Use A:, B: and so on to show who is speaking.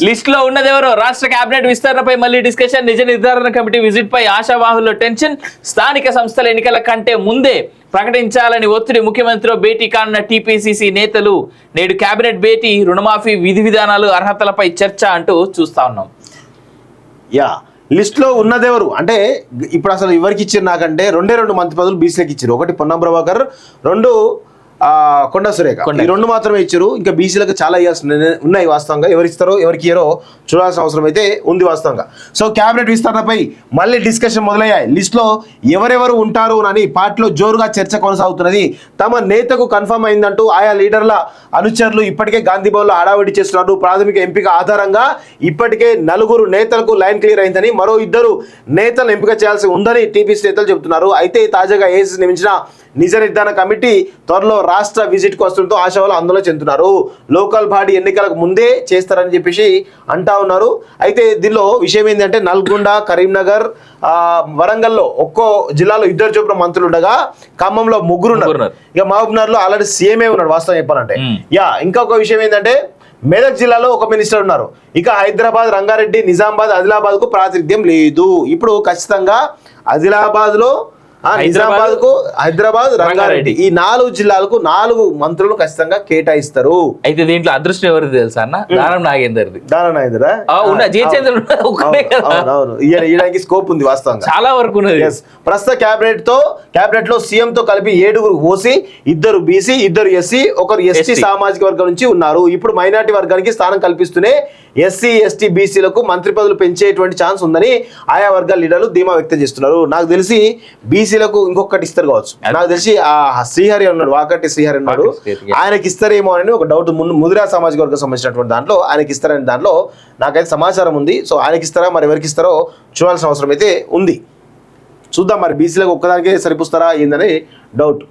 A: List లో ఉన్నది ఎవరు? రాష్ట్ర కేబినెట్ విస్తరణపై మళ్ళీ డిస్కషన్. నిజ నిర్ధారణ కమిటీ విజిట్ పై ఆశావాహుల్లో టెన్షన్. స్థానిక సంస్థల ఎన్నికల కంటే ముందే ప్రకటించాలని ఒత్తిడి. ముఖ్యమంత్రితో భేటీ కానున్న టీపీసీసీ నేతలు. నేడు కేబినెట్ భేటీ. రుణమాఫీ విధి విధానాలు అర్హతలపై చర్చ అంటూ చూస్తా ఉన్నాం.
B: యా, లిస్ట్ లో ఉన్నదెవరు అంటే ఇప్పుడు అసలు ఎవరికి ఇచ్చారు నాకంటే రెండు మంత్రి పదవులు బీసీలకు ఇచ్చారు. ఒకటి పొన్నం ప్రభాకర్, రెండు కొండా సురేఖ. ఈ రెండు మాత్రమే ఇచ్చారు. ఇంకా బీసీలకు చాలా ఇయర్స్ ఉన్నాయి వాస్తవంగా. ఎవరు ఇస్తారో ఎవరికి ఇయ్యారో చూడాల్సిన అవసరం అయితే ఉంది వాస్తవంగా. సో క్యాబినెట్ విస్తరణపై మళ్ళీ డిస్కషన్ మొదలయ్యాయి. లిస్టులో ఎవరెవరు ఉంటారు అని పార్టీలో జోరుగా చర్చ కొనసాగుతున్నది. తమ నేతకు కన్ఫర్మ్ అయిందంటూ ఆయా లీడర్ల అనుచరులు ఇప్పటికే గాంధీ భవన్లో హడావిడి చేస్తున్నారు. ప్రాథమిక ఎంపిక ఆధారంగా ఇప్పటికే 4 నేతలకు లైన్ క్లియర్ అయిందని, మరో 2 నేతలను ఎంపిక చేయాల్సి ఉందని టీపీసీ నేతలు చెబుతున్నారు. అయితే తాజాగా ఏసీసీ నియమించిన నిజ నిర్ధారణ కమిటీ త్వరలో రాష్ట్ర విజిట్కు వస్తుండటంతో ఆశావాళ్ళు ఆందోళన చెందుతున్నారు. లోకల్ బాడీ ఎన్నికలకు ముందే చేస్తారని చెప్పేసి అంటా ఉన్నారు. అయితే దీనిలో విషయం ఏంటంటే నల్గొండ, కరీంనగర్, వరంగల్లో ఒక్కో జిల్లాలో 2 చొప్పున మంత్రులు ఉండగా ఖమ్మంలో 3 ఉన్నారు. ఇక మహబూబ్నగర్ లో ఆల్రెడీ సీఎంఏ ఉన్నాడు వాస్తవం చెప్పాలంటే. ఇంకొక విషయం ఏంటంటే మెదక్ జిల్లాలో ఒక మినిస్టర్ ఉన్నారు. ఇక హైదరాబాద్, రంగారెడ్డి, నిజామాబాద్, ఆదిలాబాద్ కు ప్రాతినిధ్యం లేదు. ఇప్పుడు ఖచ్చితంగా ఆదిలాబాద్ లో, నిజామాబాద్ కు, హైదరాబాద్, రంగారెడ్డి ఈ 4 జిల్లాలకు 4 మంత్రులు ఖచ్చితంగా కేటాయిస్తారు.
A: అయితే దీంట్లో అదృష్టం ఎవరిది తెలుసా అన్న? దానం నాగేందర్ది.
B: దానం నాగేందర్ ఇయడానికి స్కోప్ ఉంది వాస్తవంగా, చాలా వరకు ఉన్నది. ప్రస్తుత క్యాబినెట్ లో సీఎం తో కలిపి 7 ఓసీ, 2 బీసీ, 2 ఎస్సీ, 1 ఎస్టీ సామాజిక వర్గం నుంచి ఉన్నారు. ఇప్పుడు మైనార్టీ వర్గానికి స్థానం కల్పిస్తూనే ఎస్సీ, ఎస్టీ, బీసీలకు మంత్రి పదవులు పెంచేటువంటి ఛాన్స్ ఉందని ఆయా వర్గాల లీడర్లు ధీమా వ్యక్తం చేస్తున్నారు. నాకు తెలిసి బీసీలకు ఇంకొకటి ఇస్తారు కావచ్చు. నాకు తెలిసి ఆ శ్రీహరి ఉన్నాడు, వాకటి శ్రీహరి ఉన్నాడు, ఆయనకి ఇస్తారేమో అని ఒక డౌట్. ముదిరా సామాజిక వర్గం సంబంధించినటువంటి దాంట్లో ఆయనకి ఇస్తారని దాంట్లో నాకైతే సమాచారం ఉంది. సో ఆయనకి ఇస్తారా, మరి ఎవరికి ఇస్తారో చూడాల్సిన అవసరం అయితే ఉంది. చూద్దాం మరి బీసీలకు ఒక్కదానికే సరిపుస్తారా ఏందని డౌట్.